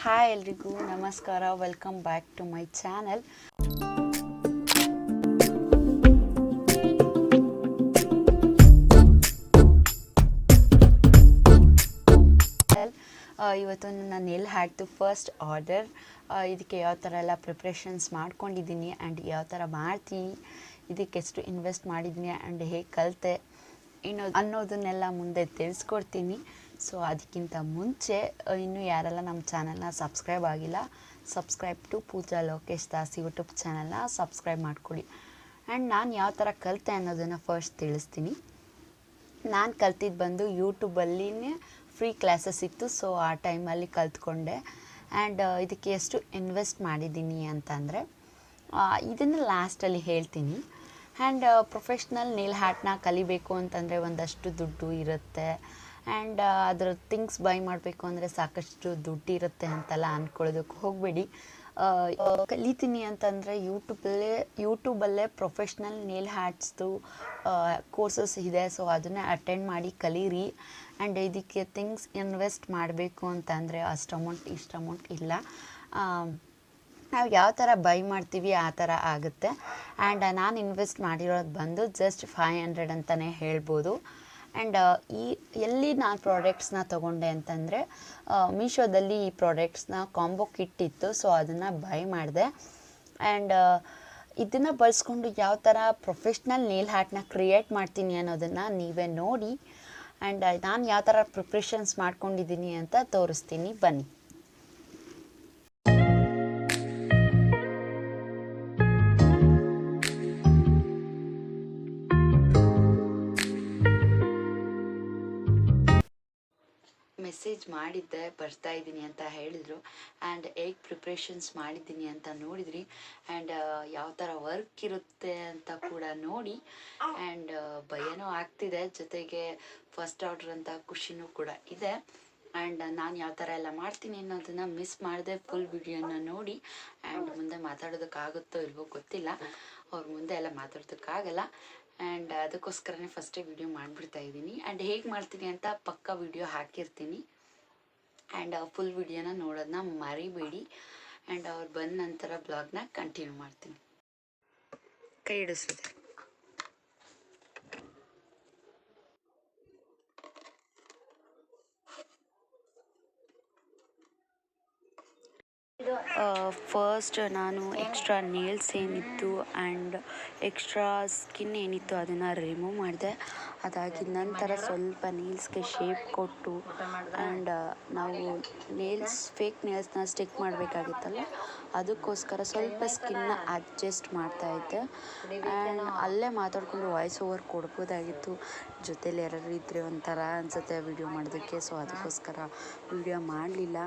Hi ಎಲ್ರಿಗೂ ನಮಸ್ಕಾರ, welcome back to my channel. ಇವತ್ತು ನನ್ನ ನೆಲ್ ಹ್ಯಾಟ್ದು ಫಸ್ಟ್ ಆರ್ಡರ್. ಇದಕ್ಕೆ ಯಾವ ಥರ ಎಲ್ಲ ಪ್ರಿಪ್ರೇಷನ್ಸ್ ಮಾಡ್ಕೊಂಡಿದ್ದೀನಿ ಆ್ಯಂಡ್ ಯಾವ ಥರ ಮಾಡ್ತೀನಿ, ಇದಕ್ಕೆ ಎಷ್ಟು ಇನ್ವೆಸ್ಟ್ ಮಾಡಿದ್ದೀನಿ ಆ್ಯಂಡ್ ಹೇಗೆ ಕಲಿತೆ ಅನ್ನೋದನ್ನೆಲ್ಲ ಮುಂದೆ ತಿಳಿಸ್ಕೊಡ್ತೀನಿ. ಸೊ ಅದಕ್ಕಿಂತ ಮುಂಚೆ ಇನ್ನೂ ಯಾರೆಲ್ಲ ನಮ್ಮ ಚಾನಲ್ನ ಸಬ್ಸ್ಕ್ರೈಬ್ ಆಗಿಲ್ಲ, subscribe to Pooja Lokesh Das YouTube ಚಾನಲ್ನ ಸಬ್ಸ್ಕ್ರೈಬ್ ಮಾಡಿಕೊಡಿ. ಆ್ಯಂಡ್ ನಾನು ಯಾವ ಥರ ಕಲಿತೆ ಅನ್ನೋದನ್ನು ಫಸ್ಟ್ ತಿಳಿಸ್ತೀನಿ. ನಾನು ಕಲ್ತಿದ್ದು ಬಂದು ಯೂಟ್ಯೂಬಲ್ಲಿನೇ ಫ್ರೀ ಕ್ಲಾಸಸ್ ಇತ್ತು, ಸೊ ಆ ಟೈಮಲ್ಲಿ ಕಲ್ತ್ಕೊಂಡೆ. ಆ್ಯಂಡ್ ಇದಕ್ಕೆ ಎಷ್ಟು ಇನ್ವೆಸ್ಟ್ ಮಾಡಿದ್ದೀನಿ ಅಂತಂದರೆ ಇದನ್ನು ಲಾಸ್ಟಲ್ಲಿ ಹೇಳ್ತೀನಿ. ಆ್ಯಂಡ್ ಪ್ರೊಫೆಷ್ನಲ್ ನೇಲ್ ಹ್ಯಾಟ್ನ ಕಲಿಬೇಕು ಅಂತಂದರೆ ಒಂದಷ್ಟು ದುಡ್ಡು ಇರುತ್ತೆ. ಆ್ಯಂಡ್ ಅದರ ಥಿಂಗ್ಸ್ ಬೈ ಮಾಡಬೇಕು ಅಂದರೆ ಸಾಕಷ್ಟು ದುಡ್ಡು ಇರುತ್ತೆ ಅಂತೆಲ್ಲ ಅಂದ್ಕೊಳ್ಳೋದಕ್ಕೆ ಹೋಗಬೇಡಿ. ಕಲಿತೀನಿ ಅಂತಂದರೆ ಯೂಟ್ಯೂಬಲ್ಲೇ ಪ್ರೊಫೆಷ್ನಲ್ ನೇಲ್ ಹ್ಯಾಟ್ಸ್ದು ಕೋರ್ಸಸ್ ಇದೆ, ಸೊ ಅದನ್ನೇ ಅಟೆಂಡ್ ಮಾಡಿ ಕಲೀರಿ. ಆ್ಯಂಡ್ ಇದಕ್ಕೆ ಥಿಂಗ್ಸ್ ಇನ್ವೆಸ್ಟ್ ಮಾಡಬೇಕು ಅಂತಂದರೆ ಅಷ್ಟು ಅಮೌಂಟ್ ಇಷ್ಟು ಅಮೌಂಟ್ ಇಲ್ಲ, ನಾವು ಯಾವ ಥರ ಬೈ ಮಾಡ್ತೀವಿ ಆ ಥರ ಆಗುತ್ತೆ. ಆ್ಯಂಡ್ ನಾನು ಇನ್ವೆಸ್ಟ್ ಮಾಡಿರೋದು ಬಂದು ಜಸ್ಟ್ 500 ಅಂತಲೇ ಹೇಳ್ಬೋದು. ಆ್ಯಂಡ್ ಎಲ್ಲಿ ನಾನು ಪ್ರಾಡಕ್ಟ್ಸ್ನ ತೊಗೊಂಡೆ ಅಂತಂದರೆ ಮೀಶೋದಲ್ಲಿ ಈ ಪ್ರಾಡಕ್ಟ್ಸ್ನ ಕಾಂಬೋ ಕಿಟ್ ಇತ್ತು, ಸೊ ಅದನ್ನು ಬೈ ಮಾಡಿದೆ. ಆ್ಯಂಡ್ ಇದನ್ನು ಬಳಸ್ಕೊಂಡು ಯಾವ ಥರ ಪ್ರೊಫೆಷ್ನಲ್ ನೇಲ್ ಹ್ಯಾಟ್ನ ಕ್ರಿಯೇಟ್ ಮಾಡ್ತೀನಿ ಅನ್ನೋದನ್ನು ನೀವೇ ನೋಡಿ. ಆ್ಯಂಡ್ ನಾನು ಯಾವ ಥರ ಪ್ರಿಪ್ರೇಷನ್ಸ್ ಮಾಡ್ಕೊಂಡಿದ್ದೀನಿ ಅಂತ ತೋರಿಸ್ತೀನಿ, ಬನ್ನಿ. ಮೆಸೇಜ್ ಮಾಡಿದ್ದೆ, ಬರ್ತಾ ಇದ್ದೀನಿ ಅಂತ ಹೇಳಿದರು. ಆ್ಯಂಡ್ ಹೇಗೆ ಪ್ರಿಪ್ರೇಷನ್ಸ್ ಮಾಡಿದ್ದೀನಿ ಅಂತ ನೋಡಿದ್ರಿ. ಆ್ಯಂಡ್ ಯಾವ ಥರ ವರ್ಕ್ ಇರುತ್ತೆ ಅಂತ ಕೂಡ ನೋಡಿ. ಆ್ಯಂಡ್ ಭಯನೂ ಆಗ್ತಿದೆ, ಜೊತೆಗೆ ಫಸ್ಟ್ ಆರ್ಡ್ರ್ ಅಂತ ಖುಷಿನೂ ಕೂಡ ಇದೆ. ಆ್ಯಂಡ್ ನಾನು ಯಾವ ಥರ ಎಲ್ಲ ಮಾಡ್ತೀನಿ ಅನ್ನೋದನ್ನು ಮಿಸ್ ಮಾಡಿದೆ. ಫುಲ್ ವಿಡಿಯೋನ ನೋಡಿ. ಆ್ಯಂಡ್ ಮುಂದೆ ಮಾತಾಡೋದಕ್ಕಾಗುತ್ತೋ ಇಲ್ವೋ ಗೊತ್ತಿಲ್ಲ, ಅವ್ರ ಮುಂದೆ ಎಲ್ಲ ಮಾತಾಡೋದಕ್ಕಾಗಲ್ಲ. ಆ್ಯಂಡ್ ಅದಕ್ಕೋಸ್ಕರನೇ ಫಸ್ಟೇ ವಿಡಿಯೋ ಮಾಡಿಬಿಡ್ತಾ ಇದ್ದೀನಿ. ಆ್ಯಂಡ್ ಹೇಗೆ ಮಾಡ್ತೀನಿ ಅಂತ ಪಕ್ಕ ವಿಡಿಯೋ ಹಾಕಿರ್ತೀನಿ. ಆ್ಯಂಡ್ ಫುಲ್ ವಿಡಿಯೋನ ನೋಡೋದನ್ನ ಮರಿಬೇಡಿ. ಆ್ಯಂಡ್ ಅವ್ರು ಬಂದ ನಂತರ ಬ್ಲಾಗ್ನ ಕಂಟಿನ್ಯೂ ಮಾಡ್ತೀನಿ. ಕೈ ಹಿಡಿಸಿದೆ. ಫಸ್ಟ್ ನಾನು ಎಕ್ಸ್ಟ್ರಾ ನೇಲ್ಸ್ ಏನಿತ್ತು ಆ್ಯಂಡ್ ಎಕ್ಸ್ಟ್ರಾ ಸ್ಕಿನ್ ಏನಿತ್ತು ಅದನ್ನು ರಿಮೂವ್ ಮಾಡಿದೆ. ಅದಾಗಿದ ನಂತರ ಸ್ವಲ್ಪ ನೇಲ್ಸ್ಗೆ ಶೇಪ್ ಕೊಟ್ಟು ಆ್ಯಂಡ್ ನಾವು ಫೇಕ್ ನೇಲ್ಸ್ನ ಸ್ಟಿಕ್ ಮಾಡಬೇಕಾಗಿತ್ತಲ್ಲ, ಅದಕ್ಕೋಸ್ಕರ ಸ್ವಲ್ಪ ಸ್ಕಿನ್ನ ಅಡ್ಜಸ್ಟ್ ಮಾಡ್ತಾಯಿದ್ದೆ. ಆ್ಯಂಡ್ ಅಲ್ಲೇ ಮಾತಾಡಿಕೊಂಡು ವಾಯ್ಸ್ ಓವರ್ ಕೊಡ್ಬೋದಾಗಿತ್ತು, ಜೊತೇಲಿ ಯಾರು ಇದ್ದರೆ ಒಂಥರ ಅನಿಸುತ್ತೆ ವಿಡಿಯೋ ಮಾಡೋದಕ್ಕೆ, ಸೊ ಅದಕ್ಕೋಸ್ಕರ ವಿಡಿಯೋ ಮಾಡಲಿಲ್ಲ.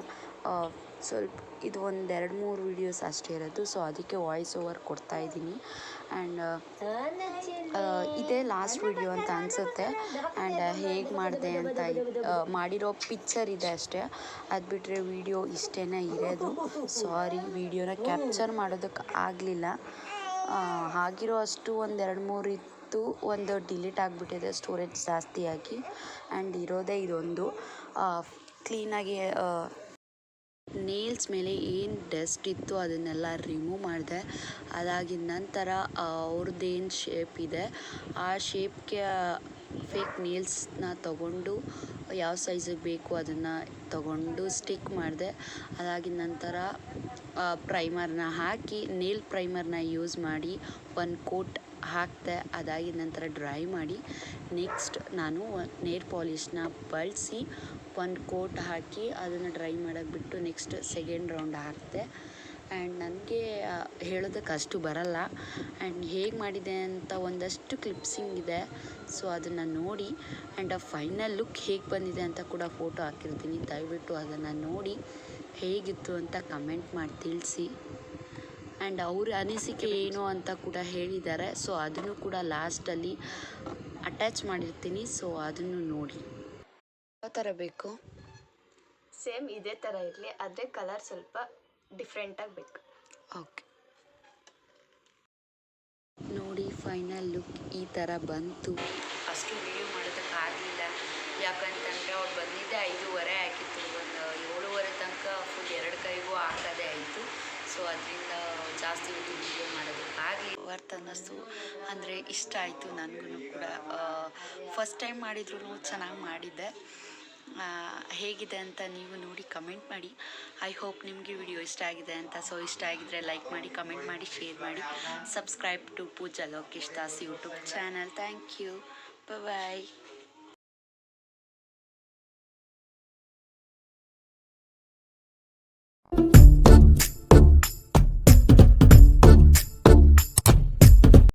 ಸ್ವಲ್ಪ ಇದು 1-2-3 ವೀಡಿಯೋಸ್ ಅಷ್ಟೇ ಇರೋದು, ಸೊ ಅದಕ್ಕೆ ವಾಯ್ಸ್ ಓವರ್ ಕೊಡ್ತಾಯಿದ್ದೀನಿ. ಆ್ಯಂಡ್ ಇದೇ ಲಾಸ್ಟ್ ವಿಡಿಯೋ ಅಂತ ಅನಿಸುತ್ತೆ. ಆ್ಯಂಡ್ ಹೇಗೆ ಮಾಡಿದೆ ಅಂತ ಮಾಡಿರೋ ಪಿಕ್ಚರ್ ಇದೆ ಅಷ್ಟೇ, ಅದು ಬಿಟ್ಟರೆ ವಿಡಿಯೋ ಇಷ್ಟೇ ಇರೋದು. ಸಾರಿ, ವಿಡಿಯೋನ ಕ್ಯಾಪ್ಚರ್ ಮಾಡೋದಕ್ಕೆ ಆಗಲಿಲ್ಲ. ಆಗಿರೋ ಅಷ್ಟು 1-2-3 ಇತ್ತು, ಒಂದು ಡಿಲೀಟ್ ಆಗಿಬಿಟ್ಟಿದೆ ಸ್ಟೋರೇಜ್ ಜಾಸ್ತಿ ಆಗಿ. ಆ್ಯಂಡ್ ಇರೋದೇ ಇದೊಂದು. ಕ್ಲೀನಾಗಿ ನೇಲ್ಸ್ ಮೇಲೆ ಏನು ಡಸ್ಟ್ ಇತ್ತು ಅದನ್ನೆಲ್ಲ ರಿಮೂವ್ ಮಾಡಿದೆ. ಅದಾಗಿದ ನಂತರ ಅವ್ರದ್ದೇನು ಶೇಪ್ ಇದೆ ಆ ಶೇಪ್ಗೆ ಫೇಕ್ ನೇಲ್ಸ್ನ ತಗೊಂಡು ಯಾವ ಸೈಜಿಗೆ ಬೇಕು ಅದನ್ನು ತಗೊಂಡು ಸ್ಟಿಕ್ ಮಾಡಿದೆ. ಅದಾಗಿದ ನಂತರ ಪ್ರೈಮರ್ನ ಹಾಕಿ ನೇಲ್ ಪ್ರೈಮರ್ನ ಯೂಸ್ ಮಾಡಿ ಒಂದು ಕೋಟ್ ಹಾಕಿದೆ. ಅದಾಗಿದ ನಂತರ ಡ್ರೈ ಮಾಡಿ ನೆಕ್ಸ್ಟ್ ನಾನು ನೇಲ್ ಪಾಲಿಷ್ನ ಬಳಸಿ ಒಂದು ಕೋಟ್ ಹಾಕಿ ಅದನ್ನು ಡ್ರೈ ಮಾಡೋಕ್ಕೆ ಬಿಟ್ಟು ನೆಕ್ಸ್ಟ್ ಸೆಕೆಂಡ್ ರೌಂಡ್ ಹಾಕಿದೆ. ಆ್ಯಂಡ್ ನನಗೆ ಹೇಳೋದಕ್ಕೆ ಅಷ್ಟು ಬರಲ್ಲ. ಆ್ಯಂಡ್ ಹೇಗೆ ಮಾಡಿದೆ ಅಂತ ಒಂದಷ್ಟು ಕ್ಲಿಪ್ಸಿಂಗ್ ಇದೆ, ಸೊ ಅದನ್ನು ನೋಡಿ. ಆ್ಯಂಡ್ ಫೈನಲ್ ಲುಕ್ ಹೇಗೆ ಬಂದಿದೆ ಅಂತ ಕೂಡ ಫೋಟೋ ಹಾಕಿರ್ತೀನಿ, ದಯವಿಟ್ಟು ಅದನ್ನು ನೋಡಿ ಹೇಗಿತ್ತು ಅಂತ ಕಮೆಂಟ್ ಮಾಡಿ ತಿಳಿಸಿ. ಆ್ಯಂಡ್ ಅವ್ರ ಅನಿಸಿಕೆ ಏನು ಅಂತ ಕೂಡ ಹೇಳಿದ್ದಾರೆ, ಸೊ ಅದನ್ನು ಕೂಡ ಲಾಸ್ಟಲ್ಲಿ ಅಟ್ಯಾಚ್ ಮಾಡಿರ್ತೀನಿ, ಸೊ ಅದನ್ನು ನೋಡಿ. ಯಾವ ಥರ ಬೇಕು? ಸೇಮ್ ಇದೇ ಥರ ಇರಲಿ, ಆದರೆ ಕಲರ್ ಸ್ವಲ್ಪ ಡಿಫ್ರೆಂಟಾಗಿ ಬೇಕು. ಓಕೆ, ನೋಡಿ ಫೈನಲ್ ಲುಕ್ ಈ ಥರ ಬಂತು. ಅಷ್ಟು ವಿಡಿಯೋ ಮಾಡೋದಕ್ಕಾಗಲಿಲ್ಲ, ಯಾಕಂತಂದರೆ ಅವ್ರು ಬಂದಿದ್ದೆ 5:30 ಆಗಿತ್ತು. ಒಂದು 7:30 ತನಕ ಫುಲ್ 2 ಕೈ ಸೊ ಅದರಿಂದ ಜಾಸ್ತಿ ಹೊತ್ತು ವೀಡಿಯೋ ಮಾಡೋದಕ್ಕಾಗಲಿ ವರ್ತ್ ಅನ್ನಿಸ್ತು. ಅಂದರೆ ಇಷ್ಟ ಆಯಿತು ನನಗೂ ಕೂಡ. ಫಸ್ಟ್ ಟೈಮ್ ಮಾಡಿದ್ರು ಚೆನ್ನಾಗಿ ಮಾಡಿದ್ದೆ. ಹೇಗಿದೆ ಅಂತ ನೀವು ನೋಡಿ ಕಮೆಂಟ್ ಮಾಡಿ. ಐ ಹೋಪ್ ನಿಮಗೆ ವಿಡಿಯೋ ಇಷ್ಟ ಆಗಿದೆ ಅಂತ. ಸೊ ಇಷ್ಟ ಆಗಿದ್ರೆ ಲೈಕ್ ಮಾಡಿ, ಕಮೆಂಟ್ ಮಾಡಿ, ಶೇರ್ ಮಾಡಿ, subscribe to Pooja Lokesh Das YouTube channel. Thank you. Bye.